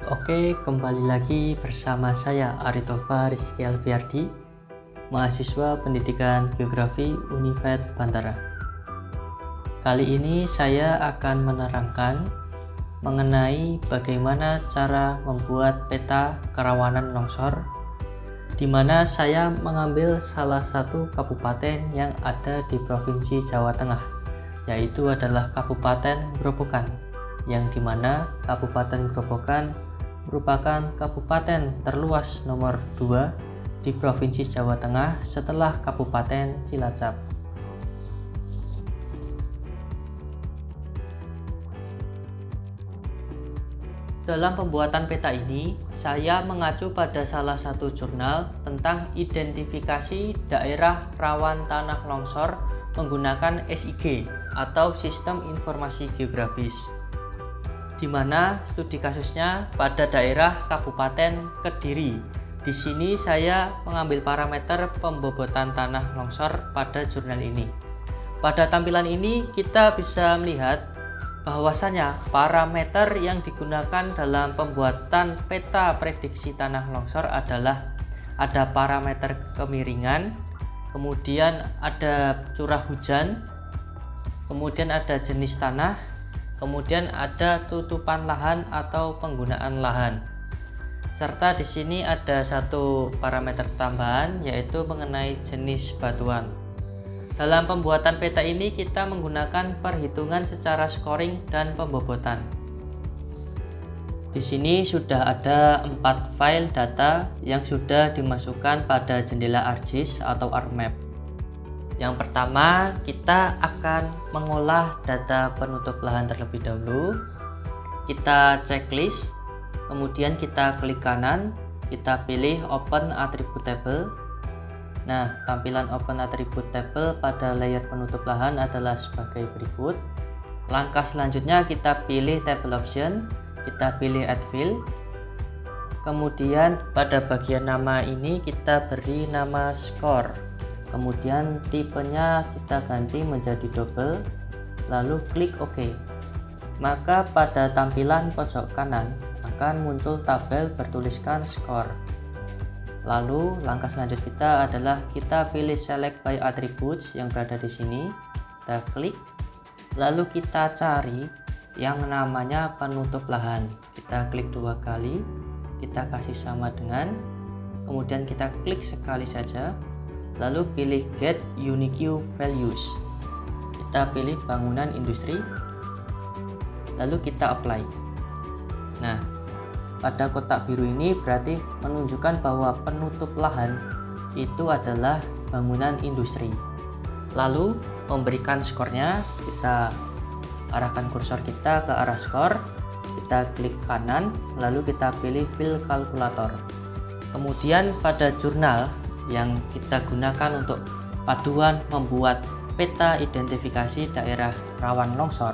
Oke, kembali lagi bersama saya Aritova Rizky Alfiardi, mahasiswa Pendidikan Geografi Univet Bantara. Kali ini saya akan menerangkan mengenai bagaimana cara membuat peta kerawanan longsor, di mana saya mengambil salah satu kabupaten yang ada di Provinsi Jawa Tengah, yaitu adalah Kabupaten Grobogan, yang dimana Kabupaten Grobogan merupakan kabupaten terluas nomor 2 di Provinsi Jawa Tengah setelah Kabupaten Cilacap. Dalam pembuatan peta ini, saya mengacu pada salah satu jurnal tentang identifikasi daerah rawan tanah longsor menggunakan SIG atau Sistem Informasi Geografis, di mana studi kasusnya pada daerah Kabupaten Kediri. Di sini saya mengambil parameter pembobotan tanah longsor pada jurnal ini. Pada tampilan ini kita bisa melihat bahwasanya parameter yang digunakan dalam pembuatan peta prediksi tanah longsor adalah ada parameter kemiringan, kemudian ada curah hujan, kemudian ada jenis tanah, kemudian ada tutupan lahan atau penggunaan lahan. Serta di sini ada satu parameter tambahan, yaitu mengenai jenis batuan. Dalam pembuatan peta ini kita menggunakan perhitungan secara scoring dan pembobotan. Di sini sudah ada 4 file data yang sudah dimasukkan pada jendela ArcGIS atau ArcMap. Yang pertama, kita akan mengolah data penutup lahan terlebih dahulu. Kita checklist, kemudian kita klik kanan, kita pilih Open Attribute Table. Nah, tampilan Open Attribute Table pada layer penutup lahan adalah sebagai berikut. Langkah selanjutnya kita pilih Table Option, kita pilih Add Field. Kemudian pada bagian nama ini kita beri nama Score. Kemudian tipenya kita ganti menjadi double, lalu klik OK. Maka pada tampilan pojok kanan akan muncul tabel bertuliskan Score. Lalu langkah selanjutnya kita adalah kita pilih Select by Attributes yang berada di sini. Kita klik, lalu kita cari yang namanya penutup lahan. Kita klik 2 kali, kita kasih sama dengan, kemudian kita klik sekali saja, lalu pilih Get Unique Values. Kita pilih bangunan industri, lalu kita apply. Nah, pada kotak biru ini berarti menunjukkan bahwa penutup lahan itu adalah bangunan industri. Lalu memberikan skornya, kita arahkan kursor kita ke arah skor, kita klik kanan, lalu kita pilih Fill Calculator. Kemudian pada jurnal yang kita gunakan untuk paduan membuat peta identifikasi daerah rawan longsor,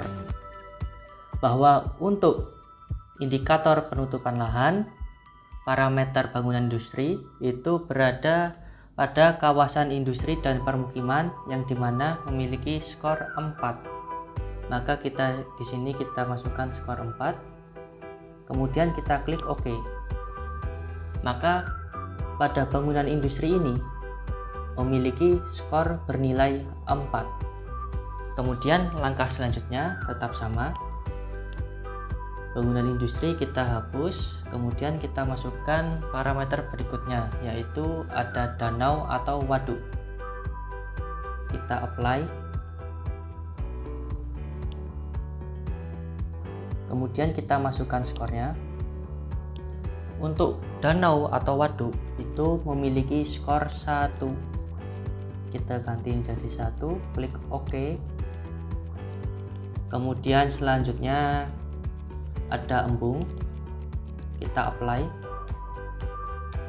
bahwa untuk indikator penutupan lahan, parameter bangunan industri itu berada pada kawasan industri dan permukiman yang dimana memiliki skor 4. Maka kita di sini kita masukkan skor 4. Kemudian kita klik OK. Maka pada bangunan industri ini memiliki skor bernilai 4. Kemudian langkah selanjutnya tetap sama. Bangunan industri kita hapus, kemudian kita masukkan parameter berikutnya, yaitu ada danau atau waduk. Kita apply. Kemudian kita masukkan skornya. Untuk danau atau waduk itu memiliki skor 1. Kita ganti menjadi 1, klik OK. Kemudian selanjutnya ada embung, kita apply,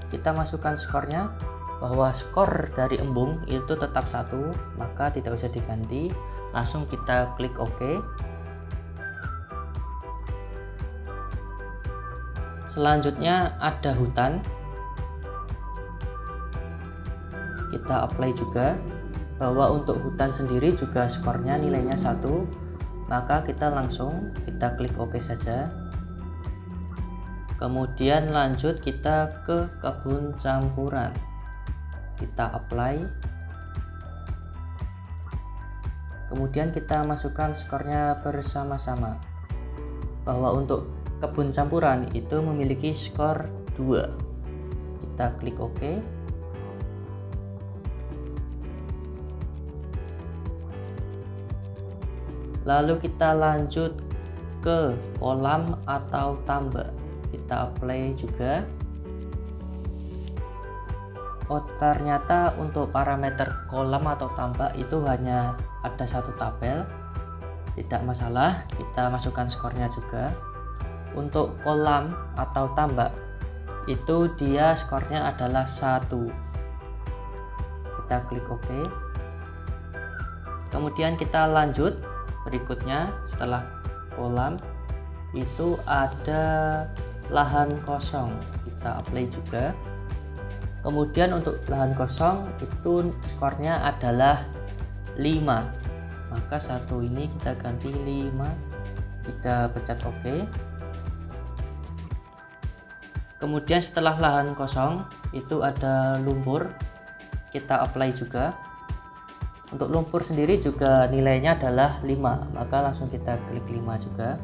kita masukkan skornya, bahwa skor dari embung itu tetap 1, maka tidak usah diganti, langsung kita klik OK. Selanjutnya ada hutan, kita apply juga, bahwa untuk hutan sendiri juga skornya nilainya 1, maka kita langsung kita klik OK saja. Kemudian lanjut kita ke kebun campuran, kita apply, kemudian kita masukkan skornya bersama-sama, bahwa untuk kebun campuran itu memiliki skor 2. Kita klik OK. Lalu kita lanjut ke kolam atau tambak, kita apply juga. Oh, ternyata untuk parameter kolam atau tambak itu hanya ada satu tabel. Tidak masalah, kita masukkan skornya juga. Untuk kolam atau tambak itu dia skornya adalah 1. Kita klik OK. Kemudian kita lanjut. Berikutnya setelah kolam itu ada lahan kosong, kita apply juga. Kemudian untuk lahan kosong itu skornya adalah 5, maka satu ini kita ganti 5, kita pencet OK. Kemudian setelah lahan kosong itu ada lumpur, kita apply juga. Untuk lumpur sendiri juga nilainya adalah 5, maka langsung kita klik 5 juga.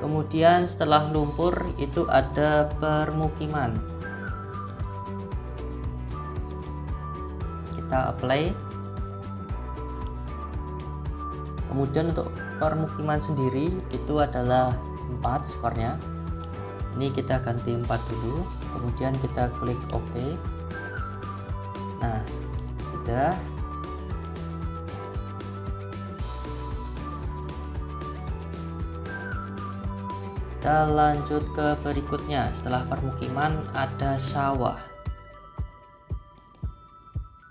Kemudian setelah lumpur itu ada permukiman, kita apply. Kemudian untuk permukiman sendiri itu adalah 4 skornya, ini kita ganti 4 dulu, kemudian kita klik OK. Nah, sudah. Kita lanjut ke berikutnya. Setelah permukiman ada sawah,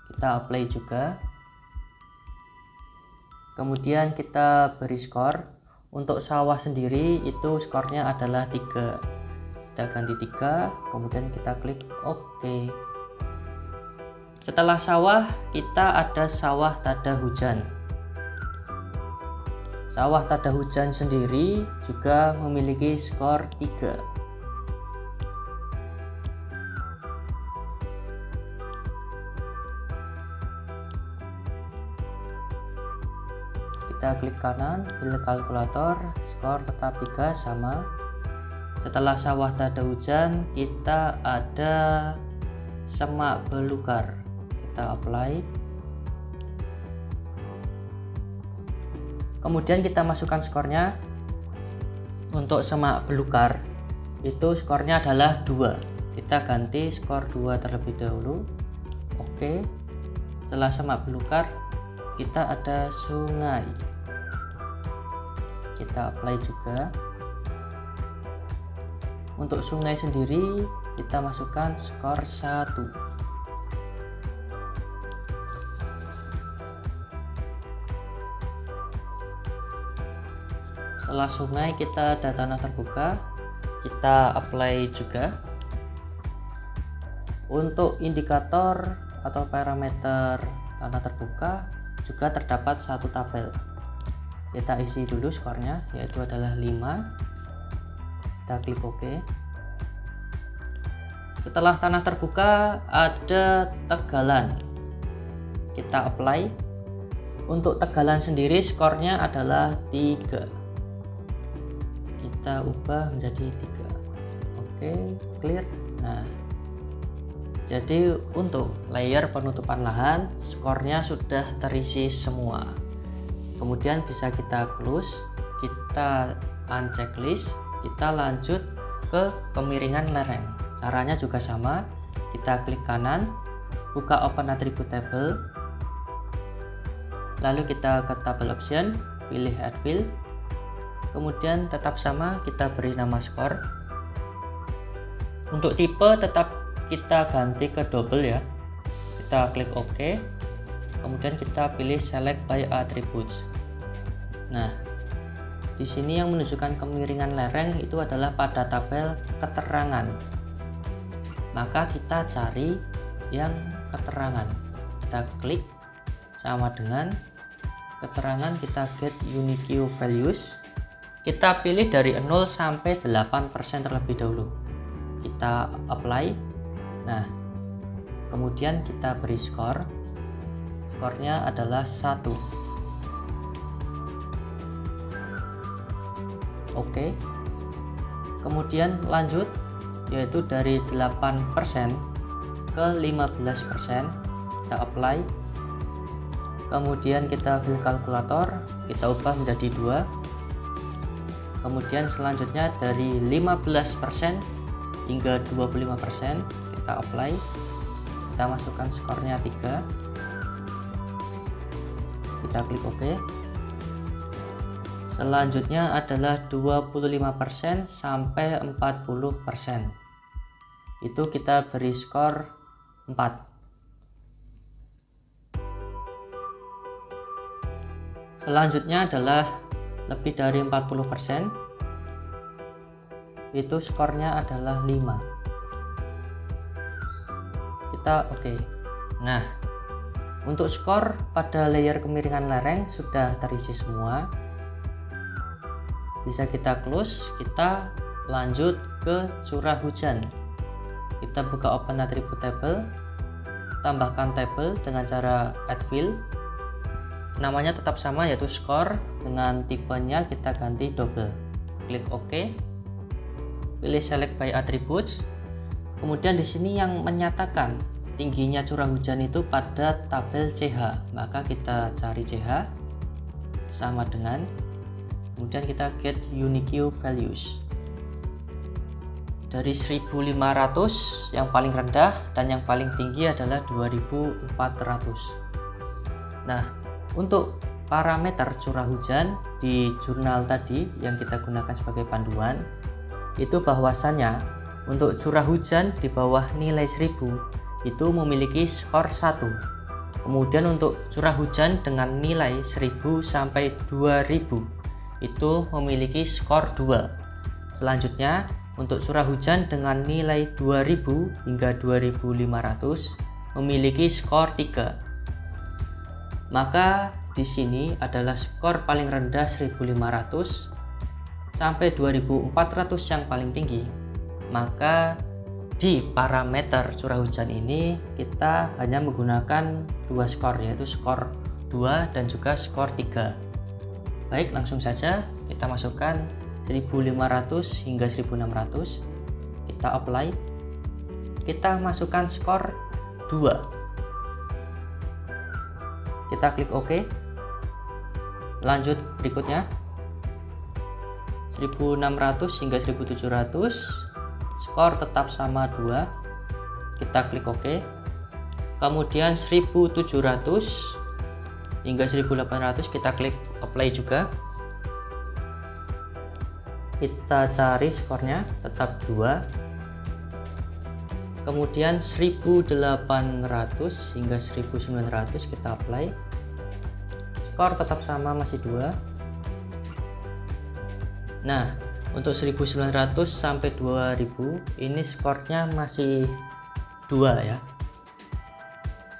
kita apply juga. Kemudian kita beri skor. Untuk sawah sendiri itu skornya adalah 3, kita ganti 3, kemudian kita klik OK. Setelah sawah kita ada sawah tada hujan. Sawah tada hujan sendiri juga memiliki skor 3. Kita klik kanan, pilih kalkulator, skor tetap 3 sama. Setelah sawah tada hujan kita ada semak belukar, kita apply. Kemudian kita masukkan skornya. Untuk semak belukar itu skornya adalah 2, kita ganti skor 2 terlebih dahulu. Oke. Setelah semak belukar kita ada sungai, kita apply juga. Untuk sungai sendiri kita masukkan skor 1. Setelah sungai kita ada tanah terbuka, kita apply juga. Untuk indikator atau parameter tanah terbuka juga terdapat satu tabel, kita isi dulu skornya, yaitu adalah 5. Kita klik OK. Setelah tanah terbuka ada tegalan, kita apply. Untuk tegalan sendiri skornya adalah 3, kita ubah menjadi 3. Oke, clear. Nah, jadi untuk layer penutupan lahan skornya sudah terisi semua. Kemudian bisa kita close, kita unchecklist, kita lanjut ke kemiringan lereng. Caranya juga sama, kita klik kanan, buka open attribute table, lalu kita ke table option, pilih add field, kemudian tetap sama, kita beri nama skor. Untuk tipe tetap kita ganti ke double ya, kita klik OK, kemudian kita pilih select by attributes. Nah, di sini yang menunjukkan kemiringan lereng itu adalah pada tabel keterangan, maka kita cari yang keterangan, kita klik sama dengan keterangan, kita get unique values, Kita pilih dari 0 sampai 8% terlebih dahulu. Kita apply. Nah, kemudian kita beri skor. Skornya adalah 1. Oke. Kemudian lanjut, yaitu dari 8% ke 15%. Kita apply. Kemudian kita fill kalkulator, kita ubah menjadi 2. Kemudian selanjutnya dari 15% hingga 25% kita apply. Kita masukkan skornya 3. Kita klik OK. Selanjutnya adalah 25% sampai 40%. Itu kita beri skor 4. Selanjutnya adalah lebih dari 40%. Itu skornya adalah 5. Kita oke. Nah, untuk skor pada layer kemiringan lereng sudah terisi semua. Bisa kita close. Kita lanjut ke curah hujan. Kita buka open attribute table, tambahkan table dengan cara add fill. Namanya tetap sama, yaitu skor. Dengan tipenya kita ganti double. Klik OK. Pilih select by attributes. Kemudian di sini yang menyatakan tingginya curah hujan itu pada tabel CH, maka kita cari CH sama dengan, kemudian kita get unique values. Dari 1500 yang paling rendah dan yang paling tinggi adalah 2400. Nah, untuk parameter curah hujan di jurnal tadi yang kita gunakan sebagai panduan, itu bahwasannya untuk curah hujan di bawah nilai 1000 itu memiliki skor 1. Kemudian untuk curah hujan dengan nilai 1000 sampai 2000 itu memiliki skor 2. Selanjutnya untuk curah hujan dengan nilai 2000 hingga 2500 memiliki skor 3. Maka di sini adalah skor paling rendah 1500 sampai 2400 yang paling tinggi. Maka di parameter curah hujan ini kita hanya menggunakan 2 skor, yaitu skor 2 dan juga skor 3. Baik, langsung saja kita masukkan 1500 hingga 1600. Kita apply. Kita masukkan skor 2. Kita klik OK. Lanjut berikutnya 1600 hingga 1700, skor tetap sama 2. Kita klik OK. Kemudian 1700 hingga 1800 kita klik apply juga. Kita cari skornya tetap 2. Kemudian 1800 hingga 1900 kita apply. Skor tetap sama, masih 2. Nah, untuk 1900 sampai 2000 ini skornya masih 2 ya.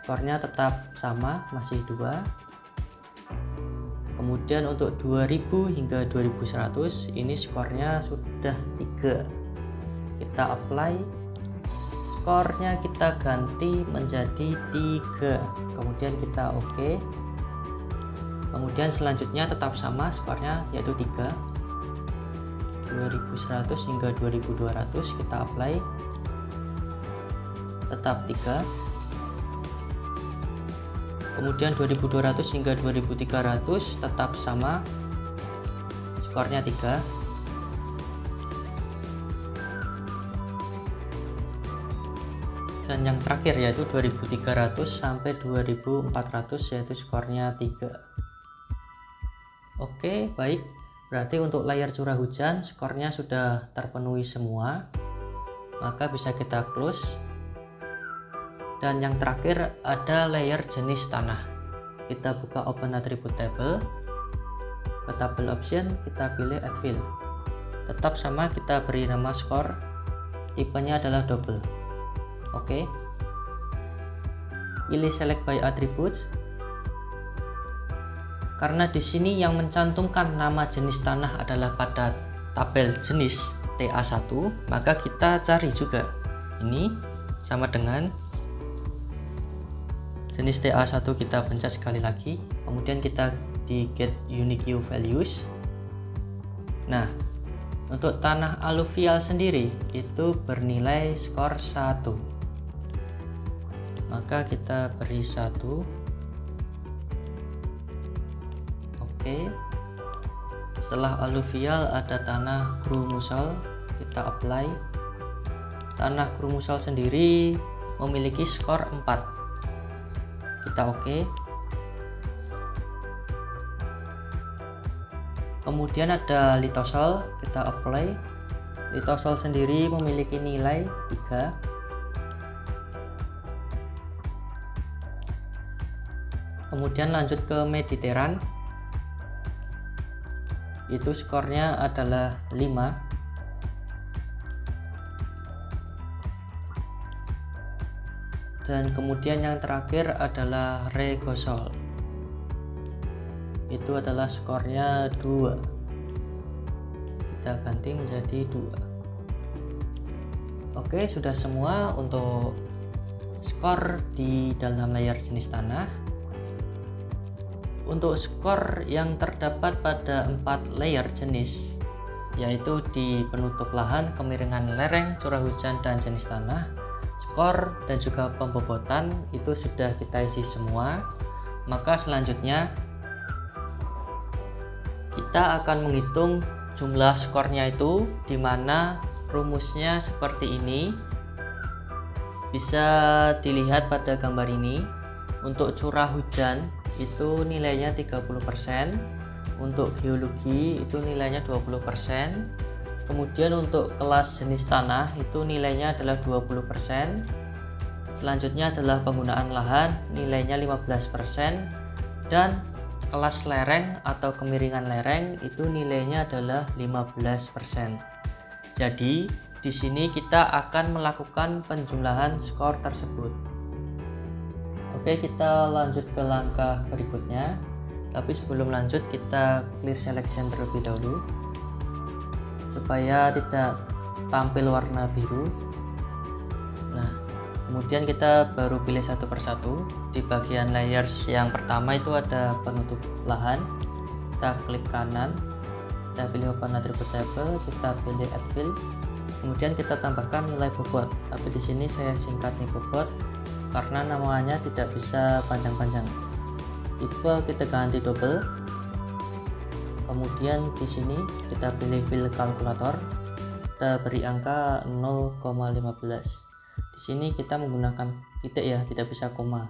Skornya tetap sama, masih 2. Kemudian untuk 2000 hingga 2100 ini skornya sudah 3. Kita apply. Skornya kita ganti menjadi 3. Kemudian kita OK. Kemudian selanjutnya tetap sama skornya, yaitu 3. 2100 hingga 2200 kita apply, tetap 3. Kemudian 2200 hingga 2300 tetap sama, skornya 3. Dan yang terakhir yaitu 2300 sampai 2400 yaitu skornya 3. Oke, baik. Berarti untuk layar curah hujan skornya sudah terpenuhi semua. Maka bisa kita close. Dan yang terakhir ada layer jenis tanah. Kita buka open attribute table. Ke tabel option kita pilih add fill. Tetap sama, kita beri nama skor. Tipenya adalah double. Oke. Pilih select by attributes. Karena di sini yang mencantumkan nama jenis tanah adalah pada tabel jenis TA1, maka kita cari juga ini sama dengan jenis TA1, kita pencet sekali lagi, kemudian kita di get unique values. Nah, untuk tanah aluvial sendiri itu bernilai skor 1, maka kita beri 1. Oke, setelah aluvial ada tanah krumusol, kita apply. Tanah krumusol sendiri memiliki skor 4, kita oke. Kemudian ada litosol, kita apply. Litosol sendiri memiliki nilai 3. Kemudian lanjut ke mediteran, itu skornya adalah 5. Dan kemudian yang terakhir adalah regosol, itu adalah skornya 2. Kita ganti menjadi 2. Oke, sudah semua untuk skor di dalam layer jenis tanah. Untuk skor yang terdapat pada 4 layer jenis, yaitu di penutup lahan, kemiringan lereng, curah hujan, dan jenis tanah, skor dan juga pembobotan itu sudah kita isi semua. Maka selanjutnya kita akan menghitung jumlah skornya itu, dimana rumusnya seperti ini, bisa dilihat pada gambar ini. Untuk curah hujan itu nilainya 30%, untuk geologi itu nilainya 20%, kemudian untuk kelas jenis tanah itu nilainya adalah 20%, selanjutnya adalah penggunaan lahan, nilainya 15%, dan kelas lereng atau kemiringan lereng itu nilainya adalah 15%. Jadi di sini kita akan melakukan penjumlahan skor tersebut. Oke, kita lanjut ke langkah berikutnya. Tapi sebelum lanjut, kita clear selection terlebih dahulu supaya tidak tampil warna biru. Nah, kemudian kita baru pilih satu persatu. Di bagian layers yang pertama itu ada penutup lahan, kita klik kanan, kita pilih open attribute table, kita pilih add fill, kemudian kita tambahkan nilai bobot. Tapi di sini saya singkat nih bobot karena namanya tidak bisa panjang-panjang. Tipe kita ganti double. Kemudian di sini kita pilih fill kalkulator, kita beri angka 0,15. Di sini kita menggunakan titik ya, tidak bisa koma.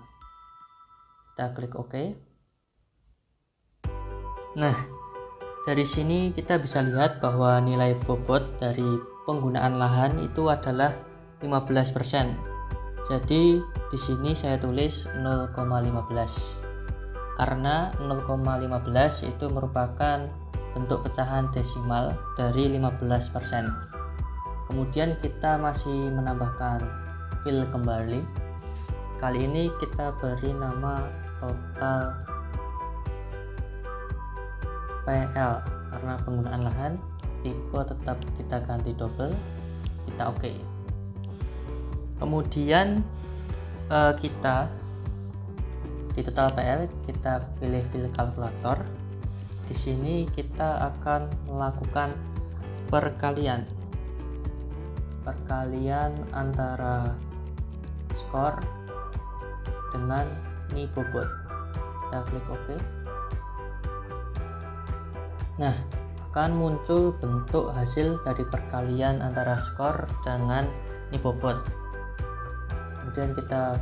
Kita klik OK. Nah, dari sini kita bisa lihat bahwa nilai bobot dari penggunaan lahan itu adalah 15%. Jadi di sini saya tulis 0,15 karena 0,15 itu merupakan bentuk pecahan desimal dari 15%. Kemudian kita masih menambahkan fill kembali. Kali ini kita beri nama total PL karena penggunaan lahan. Tipe tetap kita ganti double, kita oke. Kemudian kita di total PL kita pilih fill kalkulator. Di sini kita akan melakukan perkalian antara skor dengan nilai bobot. Kita klik OK. Nah, akan muncul bentuk hasil dari perkalian antara skor dengan nilai bobot. Kemudian kita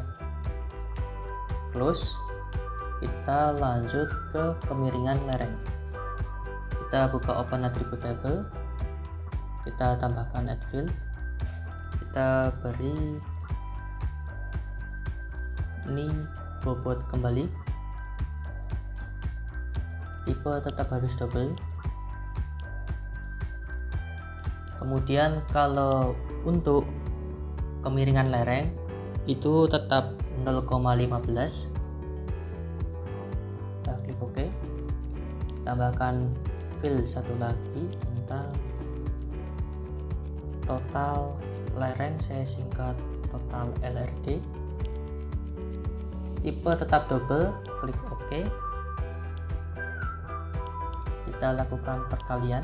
close, kita lanjut ke kemiringan lereng. Kita buka open attribute table, kita tambahkan add fill, kita beri ini bobot kembali, tipe tetap harus double. Kemudian kalau untuk kemiringan lereng itu tetap 0,15. Kita klik OK. tambahkan fill satu lagi tentang total lereng, saya singkat total LRD. Tipe tetap double, klik OK. Kita lakukan perkalian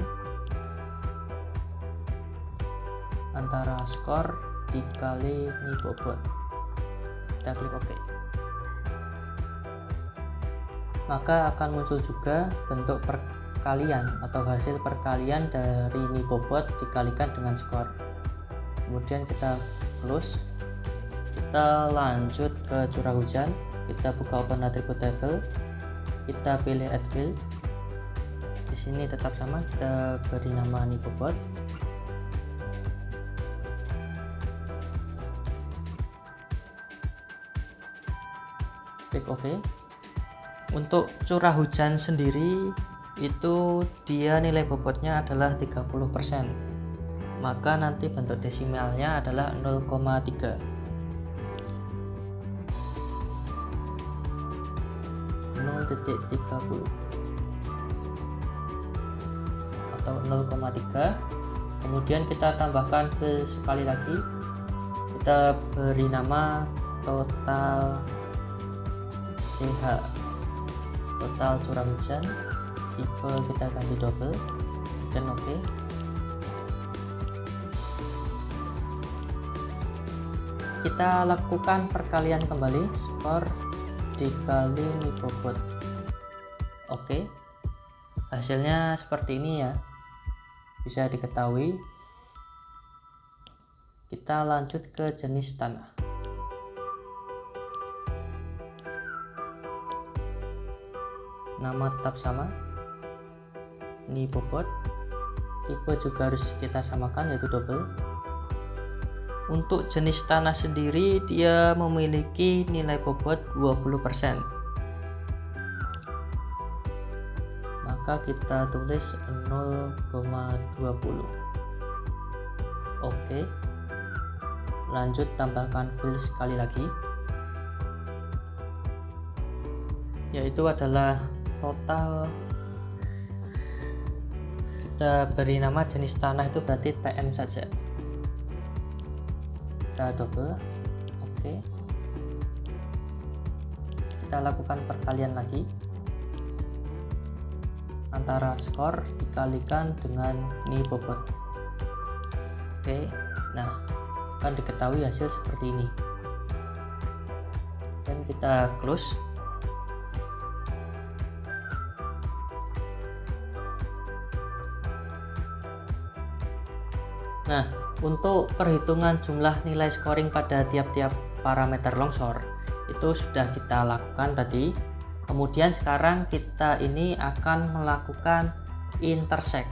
antara skor dikali nilai bobot. Kita klik OK. Maka akan muncul juga bentuk perkalian atau hasil perkalian dari nilai bobot dikalikan dengan skor. Kemudian kita close. Kita lanjut ke curah hujan. Kita buka open attribute table. Kita pilih add fill. Di sini tetap sama, kita beri nama nilai bobot. Klik OK. Untuk curah hujan sendiri itu dia nilai bobotnya adalah 30%, maka nanti bentuk desimalnya adalah 0,3. 0,30 atau 0,3. Kemudian kita tambahkan fill sekali lagi, kita beri nama total CH, total curah hujan, tipe kita ganti double dan OK. Kita lakukan perkalian kembali, skor dikali nilai bobot. OK, hasilnya seperti ini ya, bisa diketahui. Kita lanjut ke jenis tanah. Nama tetap sama, nilai bobot, tipe juga harus kita samakan yaitu double. Untuk jenis tanah sendiri dia memiliki nilai bobot 20%, maka kita tulis 0,20. Oke, lanjut tambahkan fill sekali lagi, yaitu adalah total. Kita beri nama jenis tanah itu berarti TN saja. Kita double OK. Kita lakukan perkalian lagi antara skor dikalikan dengan nilai bobot. Oke, nah akan diketahui hasil seperti ini dan kita close. Nah, untuk perhitungan jumlah nilai scoring pada tiap-tiap parameter longsor itu sudah kita lakukan tadi. Kemudian sekarang kita ini akan melakukan intersect.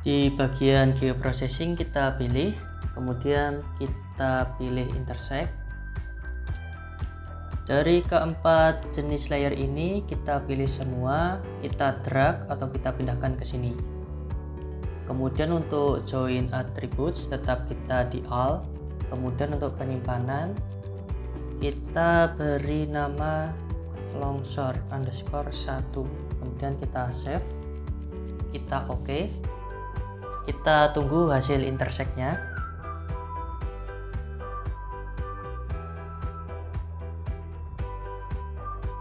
Di bagian geoprocessing kita pilih, kemudian kita pilih intersect. Dari keempat jenis layer ini kita pilih semua, kita drag atau kita pindahkan ke sini. Kemudian untuk join attributes tetap kita di all. Kemudian untuk penyimpanan kita beri nama longsor underscore 1. Kemudian kita save, kita OK. Kita tunggu hasil intersectnya.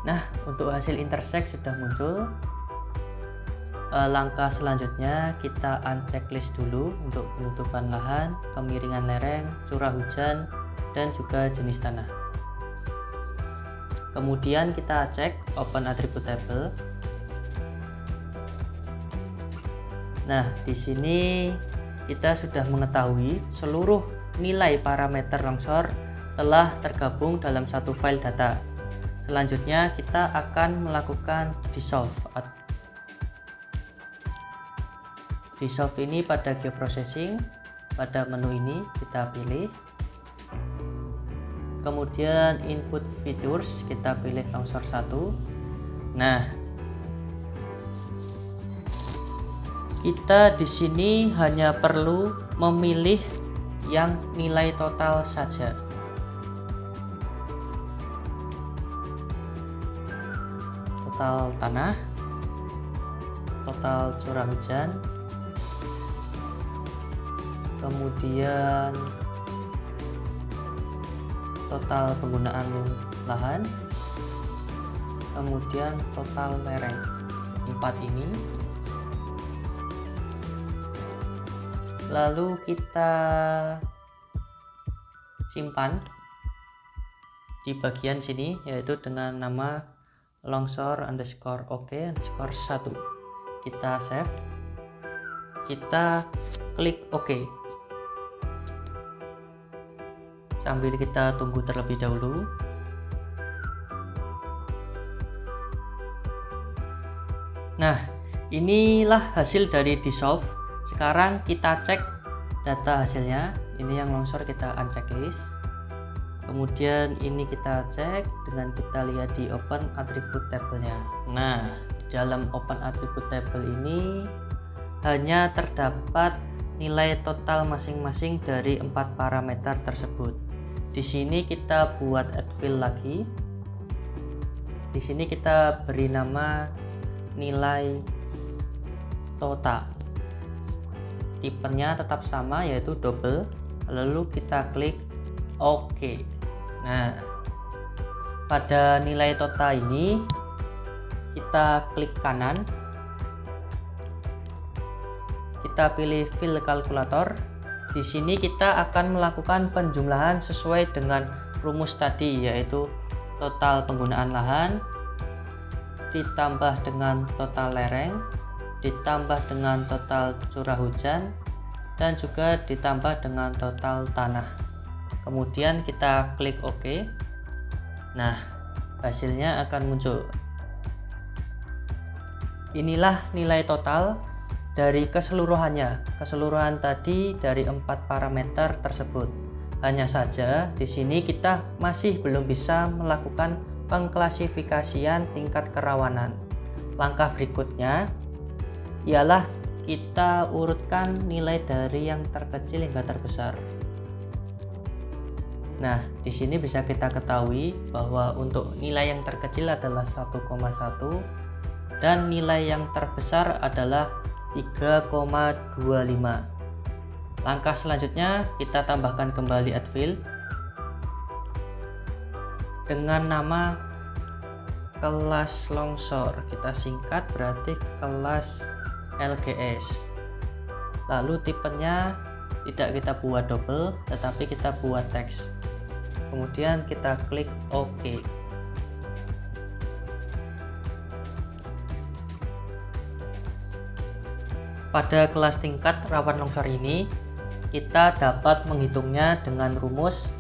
Nah, untuk hasil intersect sudah muncul. Langkah selanjutnya kita unchecklist dulu untuk penutupan lahan, kemiringan lereng, curah hujan, dan juga jenis tanah. Kemudian kita cek open attribute table. Nah, di sini kita sudah mengetahui seluruh nilai parameter longsor telah tergabung dalam satu file data. Selanjutnya kita akan melakukan dissolve. Dissolve ini pada geoprocessing, pada menu ini kita pilih. Kemudian input features kita pilih longsor 1. Nah, kita di sini hanya perlu memilih yang nilai total saja. total tanah, total curah hujan, kemudian total penggunaan lahan, kemudian total lereng. 4 ini. Lalu kita simpan di bagian sini, yaitu dengan nama longsor_ok_1. Kita save, kita klik OK. Sambil kita tunggu terlebih dahulu. Nah, inilah hasil dari Dissolve. Sekarang kita cek data hasilnya. Ini yang longsor, kita uncheck list. Kemudian ini kita cek dengan kita lihat di Open Attribute Table-nya. Nah, di dalam Open Attribute Table ini hanya terdapat nilai total masing-masing dari 4 parameter tersebut. Di sini kita buat add field lagi. Di sini kita beri nama nilai total. Tipenya tetap sama, yaitu double. Lalu kita klik OK. Nah, pada nilai total ini kita klik kanan, kita pilih fill kalkulator. Di sini kita akan melakukan penjumlahan sesuai dengan rumus tadi, yaitu total penggunaan lahan ditambah dengan total lereng ditambah dengan total curah hujan dan juga ditambah dengan total tanah. Kemudian kita klik OK. Nah, hasilnya akan muncul. Inilah nilai total dari keseluruhannya. Keseluruhan tadi dari 4 parameter tersebut. Hanya saja di sini kita masih belum bisa melakukan pengklasifikasian tingkat kerawanan. Langkah berikutnya ialah kita urutkan nilai dari yang terkecil hingga terbesar. Nah, di sini bisa kita ketahui bahwa untuk nilai yang terkecil adalah 1,1 dan nilai yang terbesar adalah 3,25. Langkah selanjutnya kita tambahkan kembali add field dengan nama kelas longsor. Kita singkat berarti kelas LGS. Lalu tipenya tidak kita buat double, tetapi kita buat teks. Kemudian kita klik OK. Pada kelas tingkat rawan longsor ini, kita dapat menghitungnya dengan rumus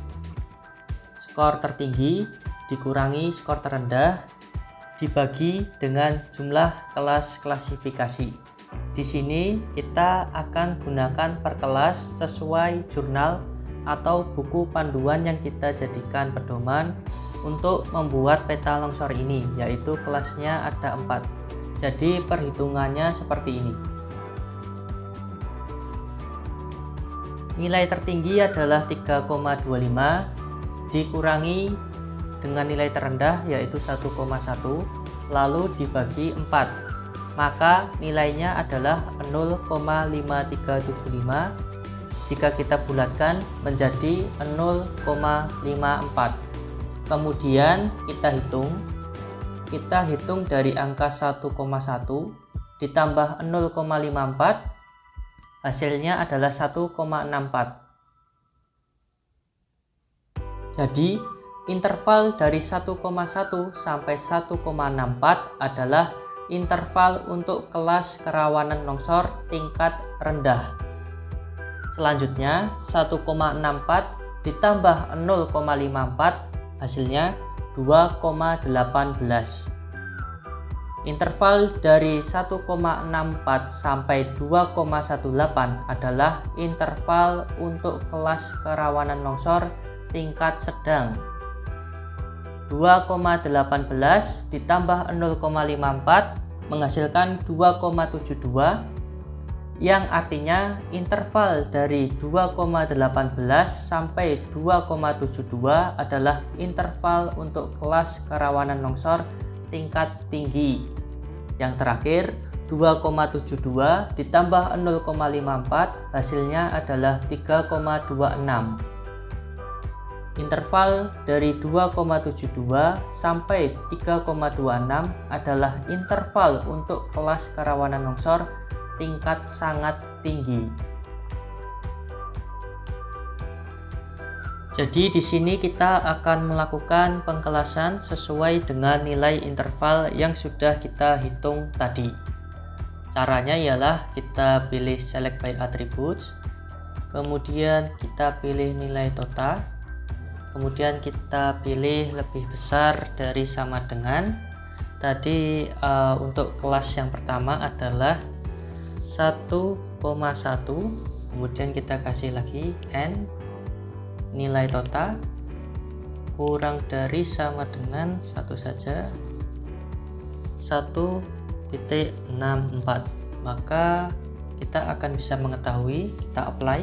skor tertinggi dikurangi skor terendah dibagi dengan jumlah kelas klasifikasi. Di sini kita akan gunakan per kelas sesuai jurnal atau buku panduan yang kita jadikan pedoman untuk membuat peta longsor ini, yaitu kelasnya ada 4. Jadi perhitungannya seperti ini. Nilai tertinggi adalah 3,25 dikurangi dengan nilai terendah yaitu 1,1 lalu dibagi 4, maka nilainya adalah 0,5375. Jika kita bulatkan menjadi 0,54. Kemudian kita hitung dari angka 1,1 ditambah 0,54, hasilnya adalah 1,64. Jadi interval dari 1,1 sampai 1,64 adalah interval untuk kelas kerawanan longsor tingkat rendah. Selanjutnya 1,64 ditambah 0,54 hasilnya 2,18. Interval dari 1,64 sampai 2,18 adalah interval untuk kelas kerawanan longsor tingkat sedang. 2,18 ditambah 0,54 menghasilkan 2,72, yang artinya interval dari 2,18 sampai 2,72 adalah interval untuk kelas kerawanan longsor tingkat tinggi. Yang terakhir 2,72 ditambah 0,54 hasilnya adalah 3,26. Interval dari 2,72 sampai 3,26 adalah interval untuk kelas kerawanan longsor tingkat sangat tinggi. Jadi di sini kita akan melakukan pengkelasan sesuai dengan nilai interval yang sudah kita hitung tadi. Caranya ialah kita pilih select by attributes, kemudian kita pilih nilai total, kemudian kita pilih lebih besar dari sama dengan. Tadi untuk kelas yang pertama adalah 1,1, kemudian kita kasih lagi n nilai total kurang dari sama dengan 1 saja 1,64, maka kita akan bisa mengetahui. Kita apply.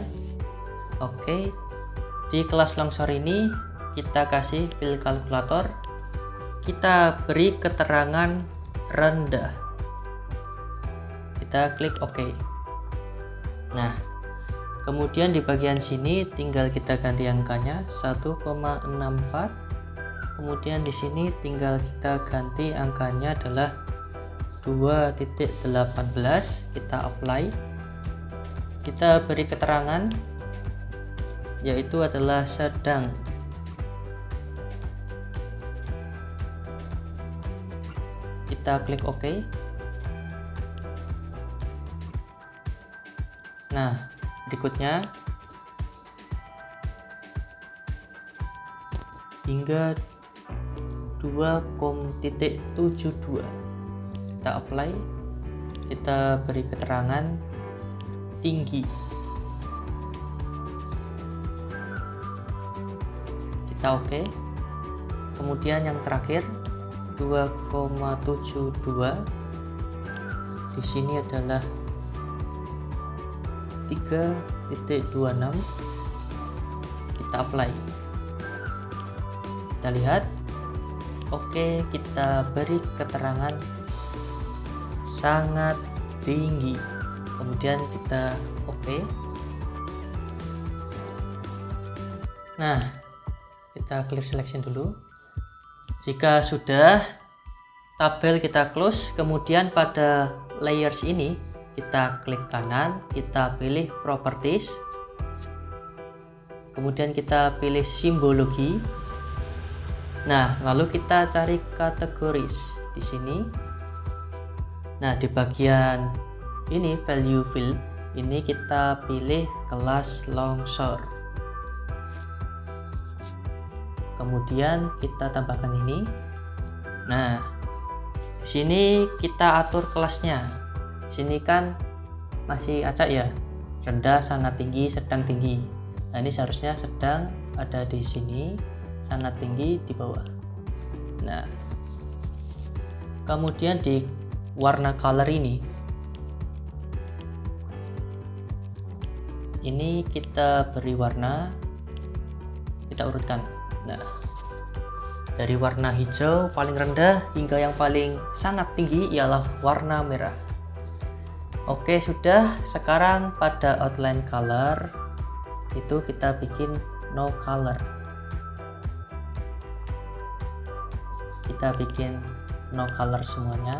Oke, di kelas longsor ini kita kasih fill kalkulator, kita beri keterangan rendah, kita klik OK. Nah, kemudian di bagian sini tinggal kita ganti angkanya 1,64. Kemudian di sini tinggal kita ganti angkanya adalah 2.18. Kita apply. Kita beri keterangan yaitu adalah sedang. Kita klik OK. Nah, berikutnya hingga 2,72 kita apply, kita beri keterangan tinggi, kita oke. Kemudian yang terakhir 2,72, di sini adalah 3.26, kita apply, kita lihat oke, kita beri keterangan sangat tinggi, kemudian kita oke. Nah, kita clear selection dulu. Jika sudah, tabel kita close. Kemudian pada layers ini kita klik kanan, kita pilih properties, kemudian kita pilih simbologi. Nah, lalu kita cari kategoris di sini. Nah, di bagian ini value field ini kita pilih kelas longsor. Kemudian kita tambahkan ini. Nah, di sini kita atur kelasnya. Di sini kan masih acak ya, rendah, sangat tinggi, sedang, tinggi. Nah, ini seharusnya sedang ada di sini, sangat tinggi di bawah. Nah, kemudian di warna color ini kita beri warna, kita urutkan. Nah, dari warna hijau paling rendah hingga yang paling sangat tinggi ialah warna merah. Oke, sudah. Sekarang pada outline color itu kita bikin no color. Kita bikin no color semuanya.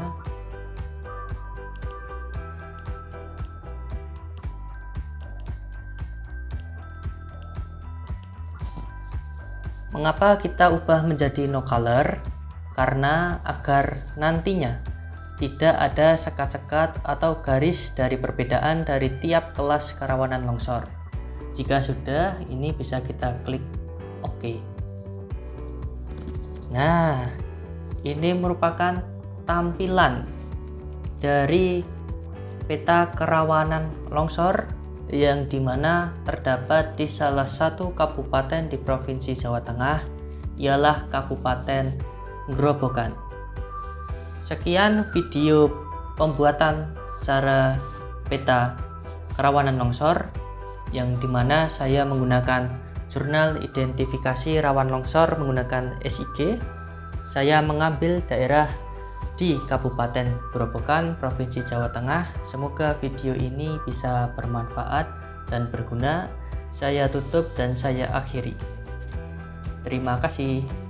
Mengapa kita ubah menjadi no color? Karena agar nantinya tidak ada sekat-sekat atau garis dari perbedaan dari tiap kelas kerawanan longsor. Jika sudah, ini bisa kita klik OK. Nah, ini merupakan tampilan dari peta kerawanan longsor yang dimana terdapat di salah satu kabupaten di Provinsi Jawa Tengah, ialah Kabupaten Grobogan. Sekian video pembuatan cara peta kerawanan longsor yang dimana saya menggunakan jurnal identifikasi rawan longsor menggunakan SIG. Saya mengambil daerah di Kabupaten Grobogan, Provinsi Jawa Tengah. Semoga video ini bisa bermanfaat dan berguna. Saya tutup dan saya akhiri. Terima kasih.